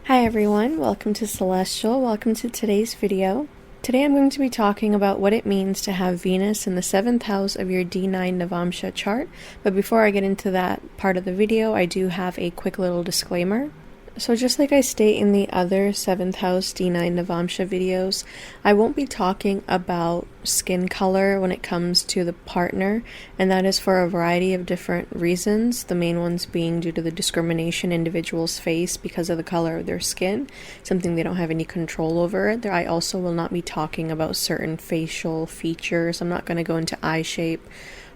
Hi everyone, welcome to Celestial, welcome to today's video. Today I'm going to be talking about what it means to have Venus in the 7th house of your D9 Navamsa chart, but before I get into that part of the video, I do have a quick little disclaimer. So just like I state in the other 7th house D9 Navamsa videos, I won't be talking about skin color when it comes to the partner, and that is for a variety of different reasons, the main ones being due to the discrimination individuals face because of the color of their skin, something they don't have any control over. I also will not be talking about certain facial features. I'm not going to go into eye shape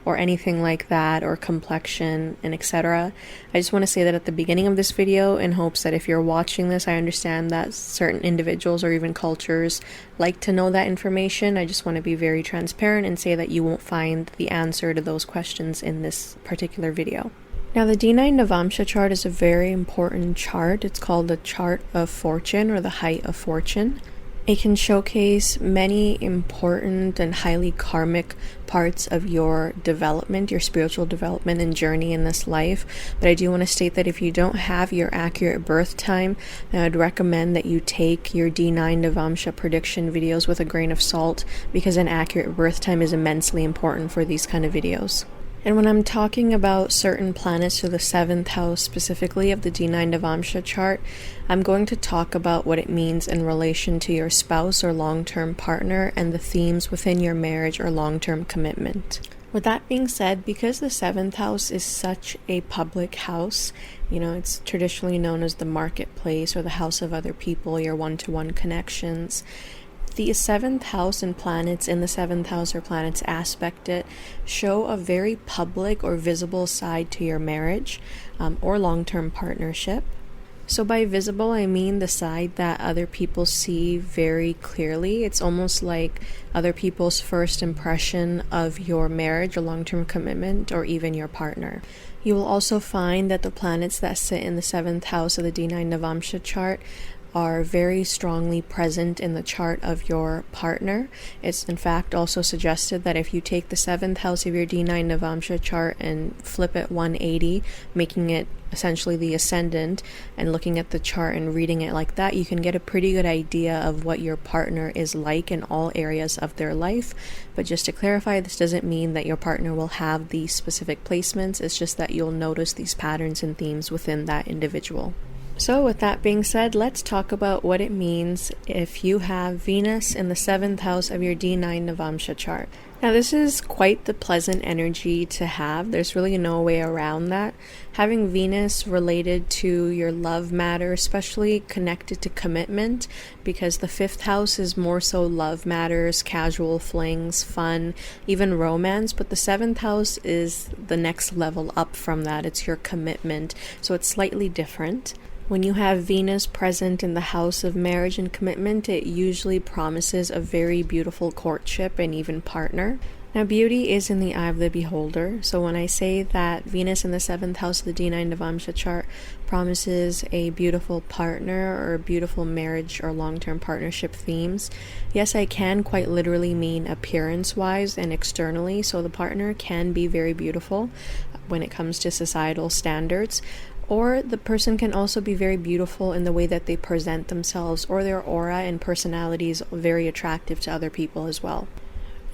or anything like that, or complexion and etc. I just want to say that at the beginning of this video, in hopes that if you're watching this, I understand that certain individuals or even cultures like to know that information. I just want to be very transparent and say that you won't find the answer to those questions in this particular video. Now, the D9 Navamsa chart is a very important chart. It's called the chart of fortune, or the height of fortune. It can showcase many important and highly karmic parts of your development, your spiritual development and journey in this life. But I do want to state that if you don't have your accurate birth time, then I'd recommend that you take your D9 Navamsa prediction videos with a grain of salt, because an accurate birth time is immensely important for these kind of videos. And when I'm talking about certain planets to the 7th house specifically of the D9 Navamsa chart, I'm going to talk about what it means in relation to your spouse or long-term partner and the themes within your marriage or long-term commitment. With that being said, because the 7th house is such a public house, it's traditionally known as the marketplace or the house of other people, your one-to-one connections. The 7th house and planets in the 7th house, or planets aspect it, show a very public or visible side to your marriage or long-term partnership. So by visible, I mean the side that other people see very clearly. It's almost like other people's first impression of your marriage or long-term commitment, or even your partner. You will also find that the planets that sit in the 7th house of the D9 Navamsa chart are very strongly present in the chart of your partner. It's in fact also suggested that if you take the 7th house of your D9 Navamsa chart and flip it 180, making it essentially the ascendant, and looking at the chart and reading it like that, you can get a pretty good idea of what your partner is like in all areas of their life. But just to clarify, this doesn't mean that your partner will have these specific placements. It's just that you'll notice these patterns and themes within that individual. So with that being said, let's talk about what it means if you have Venus in the 7th house of your D9 Navamsa chart. Now, this is quite the pleasant energy to have. There's really no way around that. Having Venus related to your love matter, especially connected to commitment, because the 5th house is more so love matters, casual flings, fun, even romance, but the 7th house is the next level up from that. It's your commitment, so it's slightly different. When you have Venus present in the house of marriage and commitment, it usually promises a very beautiful courtship and even partner. Now, beauty is in the eye of the beholder, so when I say that Venus in the 7th house of the D9 Navamsa chart promises a beautiful partner or a beautiful marriage or long-term partnership themes, yes, I can quite literally mean appearance-wise and externally, so the partner can be very beautiful when it comes to societal standards. Or the person can also be very beautiful in the way that they present themselves, or their aura and personality is very attractive to other people as well.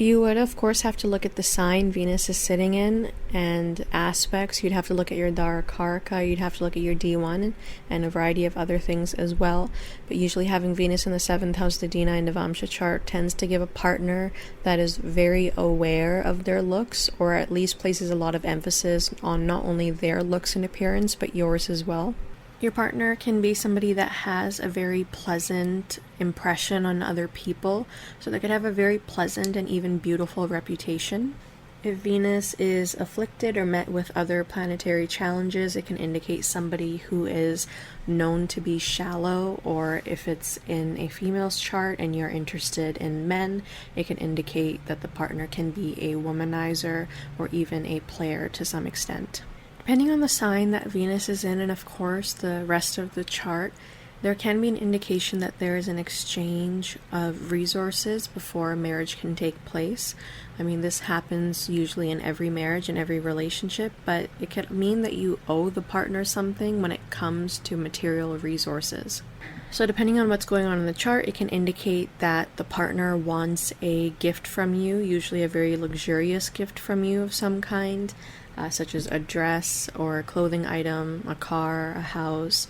You would, of course, have to look at the sign Venus is sitting in and aspects. You'd have to look at your Dharkarka, you'd have to look at your D1 and a variety of other things as well. But usually having Venus in the 7th house, the D9 Navamsa chart tends to give a partner that is very aware of their looks, or at least places a lot of emphasis on not only their looks and appearance, but yours as well. Your partner can be somebody that has a very pleasant impression on other people, so they could have a very pleasant and even beautiful reputation. If Venus is afflicted or met with other planetary challenges, it can indicate somebody who is known to be shallow, or if it's in a female's chart and you're interested in men, it can indicate that the partner can be a womanizer or even a player to some extent. Depending on the sign that Venus is in, and of course the rest of the chart, There can be an indication that there is an exchange of resources before a marriage can take place. I mean, this happens usually in every marriage and every relationship, but it could mean that you owe the partner something when it comes to material resources. So depending on what's going on in the chart, it can indicate that the partner wants a gift from you, usually a very luxurious gift from you of some kind, such as a dress or a clothing item, a car, a house,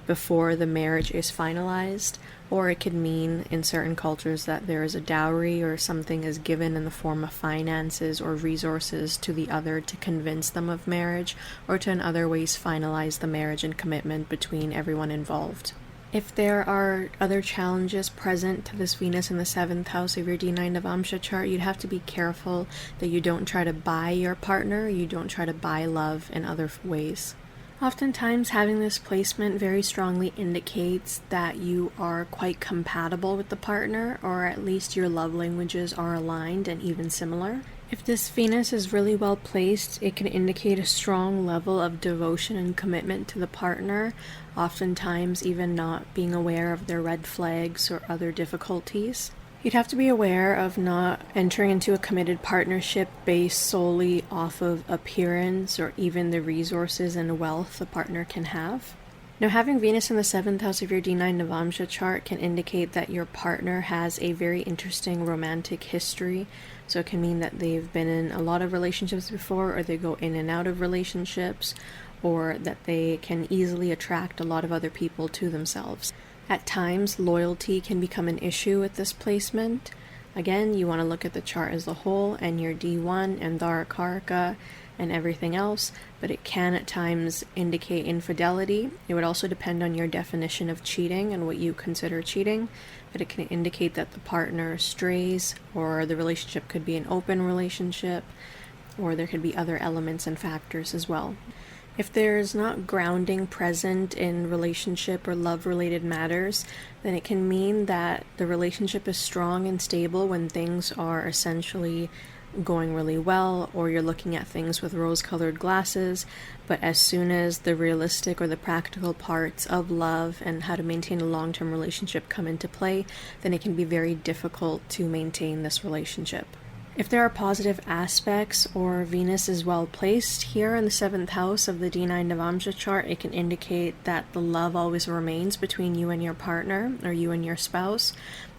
before the marriage is finalized. Or it could mean in certain cultures that there is a dowry or something is given in the form of finances or resources to the other to convince them of marriage, or to in other ways finalize the marriage and commitment between everyone involved. If there are other challenges present to this Venus in the 7th house of your D9 Navamsa chart, you'd have to be careful that you don't try to buy your partner, you don't try to buy love in other ways. Oftentimes, having this placement very strongly indicates that you are quite compatible with the partner, or at least your love languages are aligned and even similar. If this Venus is really well placed, it can indicate a strong level of devotion and commitment to the partner, oftentimes even not being aware of their red flags or other difficulties. You'd have to be aware of not entering into a committed partnership based solely off of appearance or even the resources and wealth the partner can have. Now, having Venus in the 7th house of your D9 Navamsa chart can indicate that your partner has a very interesting romantic history. So it can mean that they've been in a lot of relationships before, or they go in and out of relationships, or that they can easily attract a lot of other people to themselves. At times, loyalty can become an issue with this placement. Again, you want to look at the chart as a whole and your D1 and Dharaka and everything else, but it can at times indicate infidelity. It would also depend on your definition of cheating and what you consider cheating, but it can indicate that the partner strays, or the relationship could be an open relationship, or there could be other elements and factors as well. If there is not grounding present in relationship or love-related matters, then it can mean that the relationship is strong and stable when things are essentially going really well, or you're looking at things with rose-colored glasses, but as soon as the realistic or the practical parts of love and how to maintain a long-term relationship come into play, then it can be very difficult to maintain this relationship. If there are positive aspects or Venus is well placed here in the 7th house of the D9 Navamsa chart, it can indicate that the love always remains between you and your partner or you and your spouse.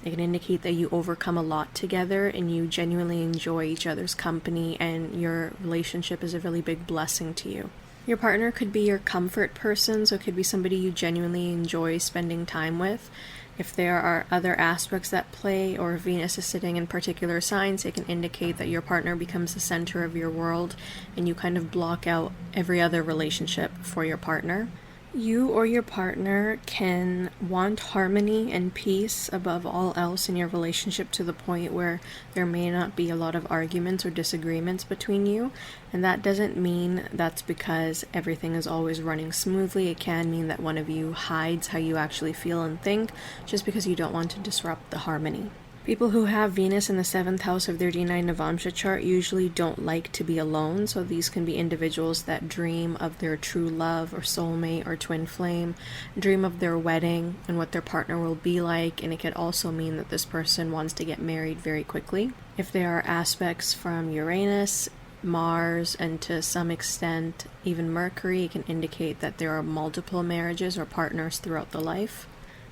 It can indicate that you overcome a lot together and you genuinely enjoy each other's company, and your relationship is a really big blessing to you. Your partner could be your comfort person, so it could be somebody you genuinely enjoy spending time with. If there are other aspects that play, or Venus is sitting in particular signs, it can indicate that your partner becomes the center of your world and you kind of block out every other relationship for your partner. You or your partner can want harmony and peace above all else in your relationship, to the point where there may not be a lot of arguments or disagreements between you. And that doesn't mean that's because everything is always running smoothly. It can mean that one of you hides how you actually feel and think, just because you don't want to disrupt the harmony. People who have Venus in the 7th house of their D9 Navamsa chart usually don't like to be alone, so these can be individuals that dream of their true love or soulmate or twin flame, dream of their wedding and what their partner will be like, and it could also mean that this person wants to get married very quickly. If there are aspects from Uranus, Mars, and to some extent even Mercury, it can indicate that there are multiple marriages or partners throughout the life.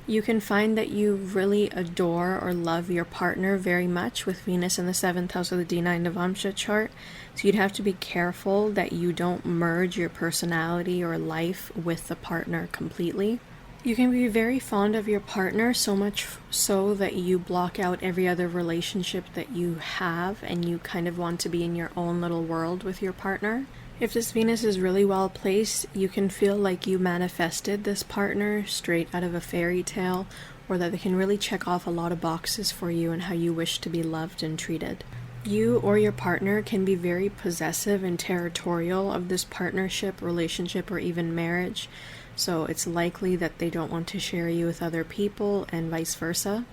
You can find that you really adore or love your partner very much with Venus in the 7th house of the D9 Navamsa chart, so you'd have to be careful that you don't merge your personality or life with the partner completely. You can be very fond of your partner, so much so that you block out every other relationship that you have, and you kind of want to be in your own little world with your partner. If this Venus is really well placed, you can feel like you manifested this partner straight out of a fairy tale, or that they can really check off a lot of boxes for you and how you wish to be loved and treated. You or your partner can be very possessive and territorial of this partnership, relationship, or even marriage, so it's likely that they don't want to share you with other people and vice versa.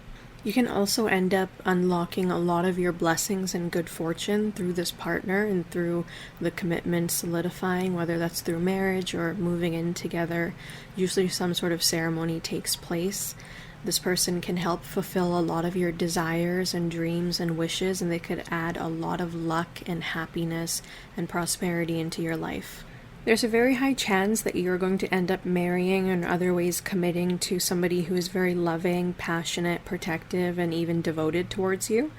You can also end up unlocking a lot of your blessings and good fortune through this partner and through the commitment solidifying, whether that's through marriage or moving in together. Usually some sort of ceremony takes place. This person can help fulfill a lot of your desires and dreams and wishes, and they could add a lot of luck and happiness and prosperity into your life. There's a very high chance that you're going to end up marrying or in other ways committing to somebody who is very loving, passionate, protective, and even devoted towards you.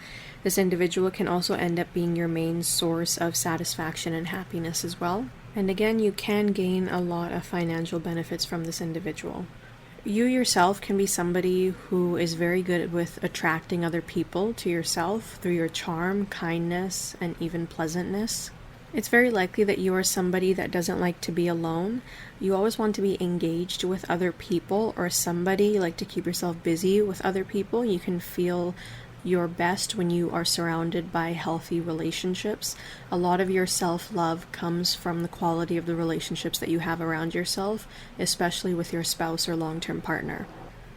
This individual can also end up being your main source of satisfaction and happiness as well. And again, you can gain a lot of financial benefits from this individual. You yourself can be somebody who is very good with attracting other people to yourself through your charm, kindness, and even pleasantness. It's very likely that you are somebody that doesn't like to be alone. You always want to be engaged with other people or somebody. You like to keep yourself busy with other people. You can feel your best when you are surrounded by healthy relationships. A lot of your self-love comes from the quality of the relationships that you have around yourself, especially with your spouse or long-term partner.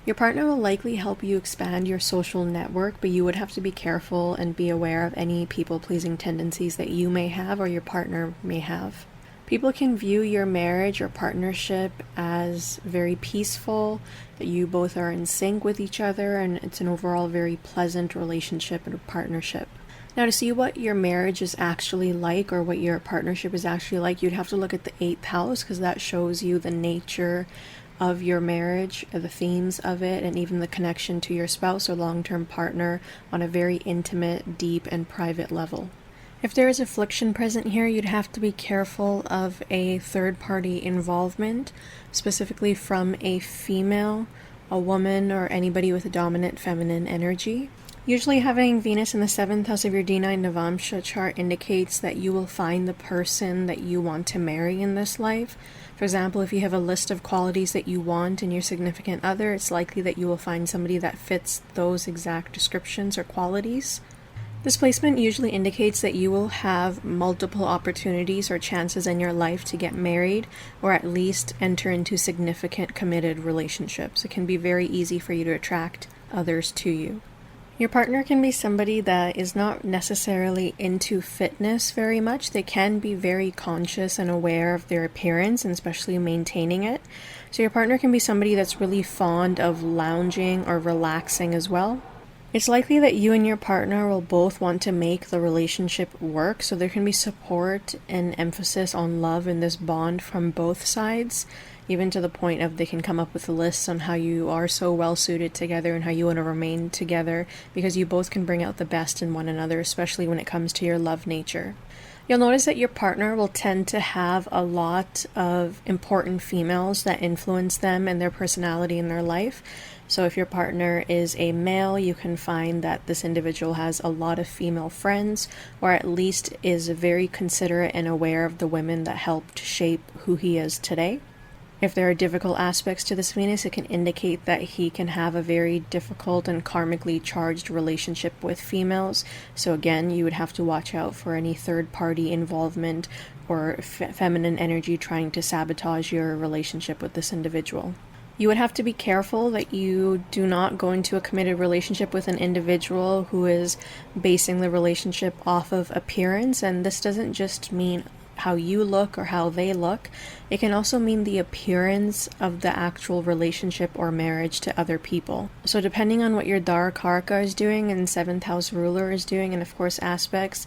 Your partner will likely help you expand your social network, but you would have to be careful and be aware of any people-pleasing tendencies that you may have or your partner may have. People can view your marriage or partnership as very peaceful, that you both are in sync with each other, and it's an overall very pleasant relationship and partnership. Now, to see what your marriage is actually like or what your partnership is actually like, you'd have to look at the 8th house, because that shows you the nature of your marriage, the themes of it, and even the connection to your spouse or long-term partner on a very intimate, deep, and private level. If there is affliction present here, you'd have to be careful of a third-party involvement, specifically from a female, a woman, or anybody with a dominant feminine energy. Usually having Venus in the 7th house of your D9 Navamsa chart indicates that you will find the person that you want to marry in this life. For example, if you have a list of qualities that you want in your significant other, it's likely that you will find somebody that fits those exact descriptions or qualities. This placement usually indicates that you will have multiple opportunities or chances in your life to get married or at least enter into significant committed relationships. It can be very easy for you to attract others to you. Your partner can be somebody that is not necessarily into fitness very much. They can be very conscious and aware of their appearance and especially maintaining it. So your partner can be somebody that's really fond of lounging or relaxing as well. It's likely that you and your partner will both want to make the relationship work, so there can be support and emphasis on love in this bond from both sides, even to the point of they can come up with lists on how you are so well suited together and how you want to remain together, because you both can bring out the best in one another, especially when it comes to your love nature. You'll notice that your partner will tend to have a lot of important females that influence them and their personality in their life. So if your partner is a male, you can find that this individual has a lot of female friends, or at least is very considerate and aware of the women that helped shape who he is today. If there are difficult aspects to this Venus, it can indicate that he can have a very difficult and karmically charged relationship with females. So again, you would have to watch out for any third-party involvement or feminine energy trying to sabotage your relationship with this individual. You would have to be careful that you do not go into a committed relationship with an individual who is basing the relationship off of appearance, and this doesn't just mean how you look or how they look. It can also mean the appearance of the actual relationship or marriage to other people. So depending on what your Dara Karaka is doing and 7th house ruler is doing, and of course aspects,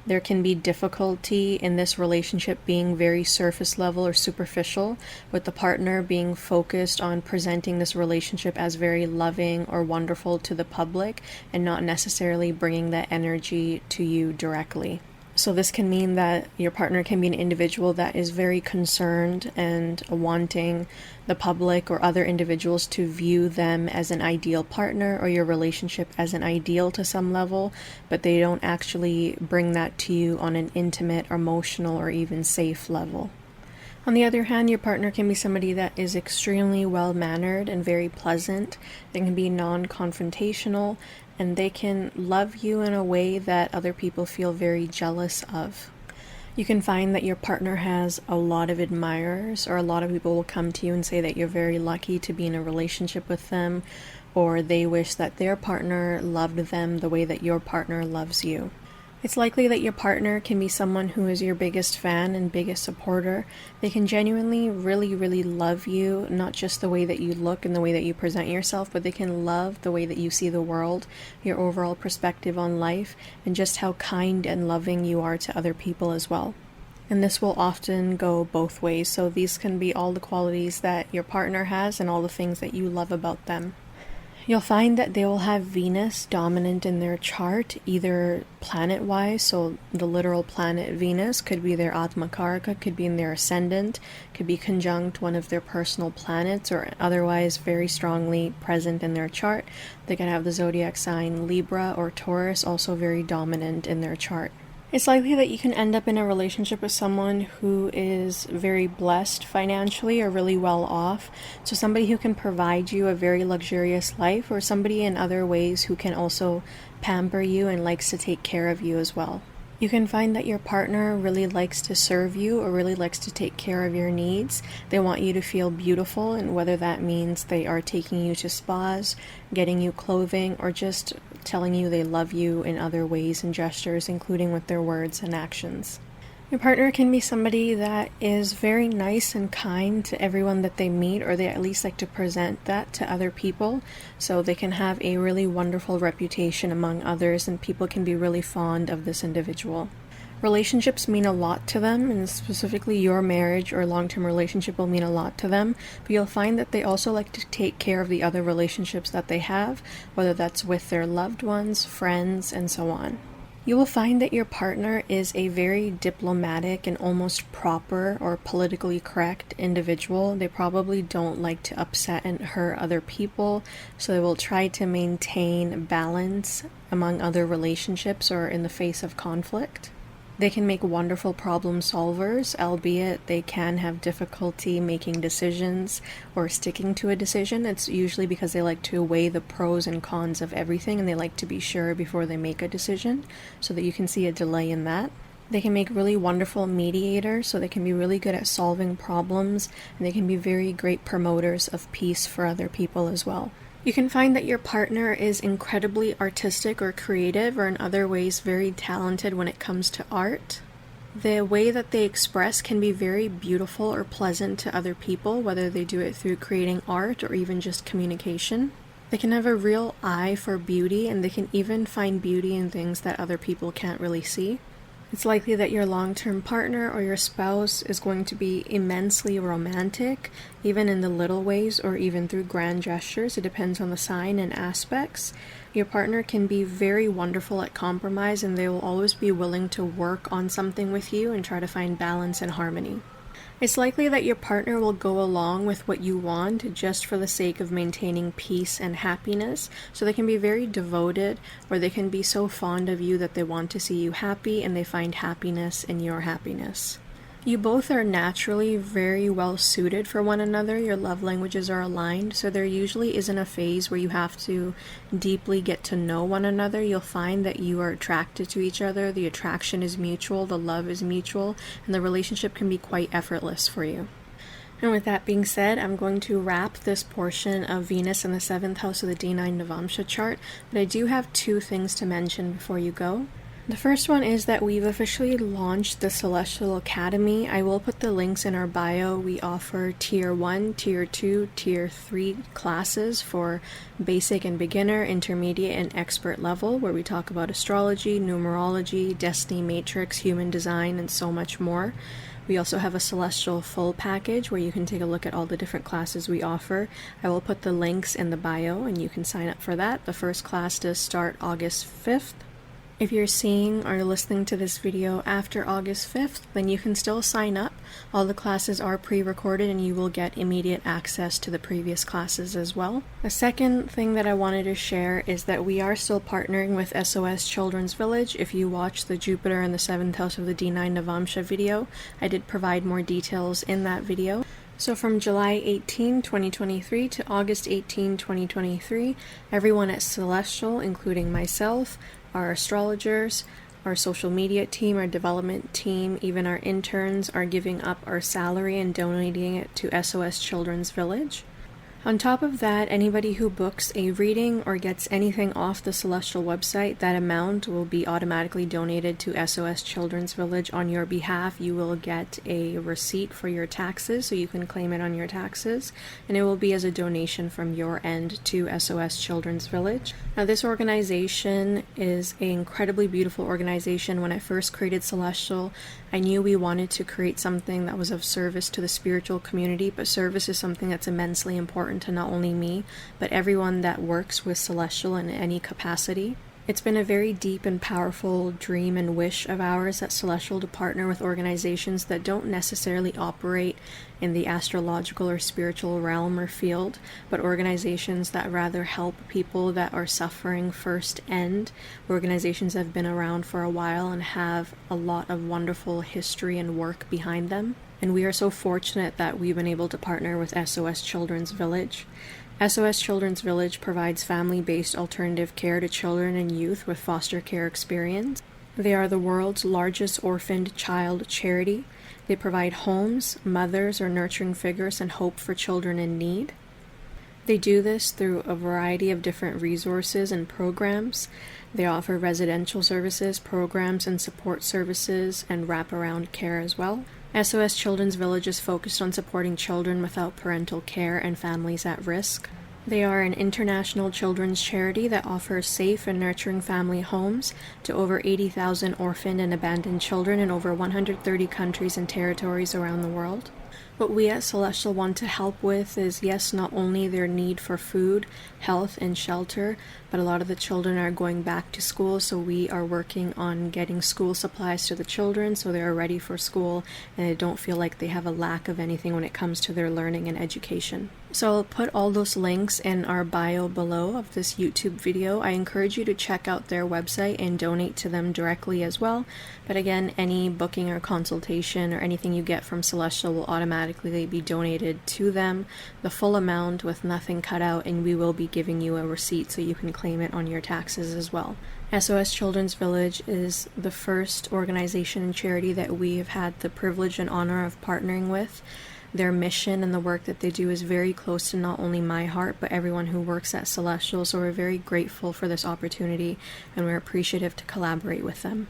there can be difficulty in this relationship being very surface level or superficial, with the partner being focused on presenting this relationship as very loving or wonderful to the public and not necessarily bringing that energy to you directly. So this can mean that your partner can be an individual that is very concerned and wanting the public or other individuals to view them as an ideal partner or your relationship as an ideal to some level, but they don't actually bring that to you on an intimate, emotional, or even safe level. On the other hand, your partner can be somebody that is extremely well-mannered and very pleasant. They can be non-confrontational, and they can love you in a way that other people feel very jealous of. You can find that your partner has a lot of admirers, or a lot of people will come to you and say that you're very lucky to be in a relationship with them, or they wish that their partner loved them the way that your partner loves you. It's likely that your partner can be someone who is your biggest fan and biggest supporter. They can genuinely really love you, not just the way that you look and the way that you present yourself, but they can love the way that you see the world, your overall perspective on life, and just how kind and loving you are to other people as well. And this will often go both ways, so these can be all the qualities that your partner has and all the things that you love about them. You'll find that they will have Venus dominant in their chart, either planet-wise, so the literal planet Venus could be their Atma Karaka, could be in their ascendant, could be conjunct one of their personal planets, or otherwise very strongly present in their chart. They could have the zodiac sign Libra or Taurus also very dominant in their chart. It's likely that you can end up in a relationship with someone who is very blessed financially or really well off. So somebody who can provide you a very luxurious life, or somebody in other ways who can also pamper you and likes to take care of you as well. You can find that your partner really likes to serve you or really likes to take care of your needs. They want you to feel beautiful, and whether that means they are taking you to spas, getting you clothing, or just telling you they love you in other ways and gestures, including with their words and actions. Your partner can be somebody that is very nice and kind to everyone that they meet, or they at least like to present that to other people, so they can have a really wonderful reputation among others and people can be really fond of this individual. Relationships mean a lot to them, and specifically your marriage or long-term relationship will mean a lot to them, but you'll find that they also like to take care of the other relationships that they have, whether that's with their loved ones, friends, and so on. You will find that your partner is a very diplomatic and almost proper or politically correct individual. They probably don't like to upset and hurt other people, so they will try to maintain balance among other relationships or in the face of conflict. They can make wonderful problem solvers, albeit they can have difficulty making decisions or sticking to a decision. It's usually because they like to weigh the pros and cons of everything, and they like to be sure before they make a decision, so that you can see a delay in that. They can make really wonderful mediators, so they can be really good at solving problems, and they can be very great promoters of peace for other people as well. You can find that your partner is incredibly artistic or creative, or in other ways very talented when it comes to art. The way that they express can be very beautiful or pleasant to other people, whether they do it through creating art or even just communication. They can have a real eye for beauty, and they can even find beauty in things that other people can't really see. It's likely that your long-term partner or your spouse is going to be immensely romantic, even in the little ways or even through grand gestures. It depends on the sign and aspects. Your partner can be very wonderful at compromise, and they will always be willing to work on something with you and try to find balance and harmony. It's likely that your partner will go along with what you want just for the sake of maintaining peace and happiness, so they can be very devoted, or they can be so fond of you that they want to see you happy and they find happiness in your happiness. You both are naturally very well suited for one another. Your love languages are aligned, so there usually isn't a phase where you have to deeply get to know one another. You'll find that you are attracted to each other, the attraction is mutual, the love is mutual, and the relationship can be quite effortless for you. And with that being said, I'm going to wrap this portion of Venus in the 7th house of the D9 Navamsa chart, but I do have two things to mention before you go. The first one is that we've officially launched the Celestial Academy. I will put the links in our bio. We offer Tier 1, Tier 2, Tier 3 classes for basic and beginner, intermediate, and expert level, where we talk about astrology, numerology, destiny matrix, human design, and so much more. We also have a Celestial full package where you can take a look at all the different classes we offer. I will put the links in the bio and you can sign up for that. The first class does start August 5th. If you're seeing or listening to this video after August 5th, then you can still sign up. All the classes are pre-recorded and you will get immediate access to the previous classes as well. The second thing that I wanted to share is that we are still partnering with SOS Children's Village. If you watch the Jupiter in the 7th house of the D9 Navamsa video, I did provide more details in that video. So from July 18, 2023 to August 18, 2023, everyone at Celestial, including myself, our astrologers, Our social media team, our development team, even our interns are giving up our salary and donating it to SOS Children's Village. On top of that, anybody who books a reading or gets anything off the Celestial website, that amount will be automatically donated to SOS Children's Village on your behalf. You will get a receipt for your taxes, so you can claim it on your taxes, and it will be as a donation from your end to SOS Children's Village. Now, this organization is an incredibly beautiful organization. When I first created Celestial, I knew we wanted to create something that was of service to the spiritual community, but service is something that's immensely important to not only me, but everyone that works with Celestial in any capacity. It's been a very deep and powerful dream and wish of ours at Celestial to partner with organizations that don't necessarily operate in the astrological or spiritual realm or field, but organizations that rather help people that are suffering first end, organizations that have been around for a while and have a lot of wonderful history and work behind them. And we are so fortunate that we've been able to partner with SOS Children's Village. SOS Children's Village provides family-based alternative care to children and youth with foster care experience. They are the world's largest orphaned child charity. They provide homes, mothers, or nurturing figures, and hope for children in need. They do this through a variety of different resources and programs. They offer residential services, programs, and support services, and wraparound care as well. SOS Children's Village is focused on supporting children without parental care and families at risk. They are an international children's charity that offers safe and nurturing family homes to over 80,000 orphaned and abandoned children in over 130 countries and territories around the world. What we at Celestial want to help with is, yes, not only their need for food, health, and shelter, but a lot of the children are going back to school, so we are working on getting school supplies to the children so they are ready for school and they don't feel like they have a lack of anything when it comes to their learning and education. So I'll put all those links in our bio below of this YouTube video. I encourage you to check out their website and donate to them directly as well. But again, any booking or consultation or anything you get from Celestial will automatically be donated to them, the full amount with nothing cut out, and we will be giving you a receipt so you can claim it on your taxes as well. SOS Children's Village is the first organization and charity that we have had the privilege and honor of partnering with. Their mission and the work that they do is very close to not only my heart, but everyone who works at Celestial, so we're very grateful for this opportunity and we're appreciative to collaborate with them.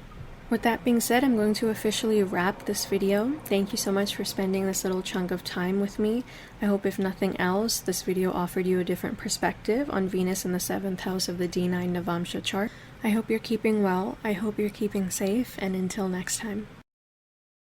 With that being said, I'm going to officially wrap this video. Thank you so much for spending this little chunk of time with me. I hope if nothing else, this video offered you a different perspective on Venus in the 7th house of the D9 Navamsa chart. I hope you're keeping well, I hope you're keeping safe, and until next time.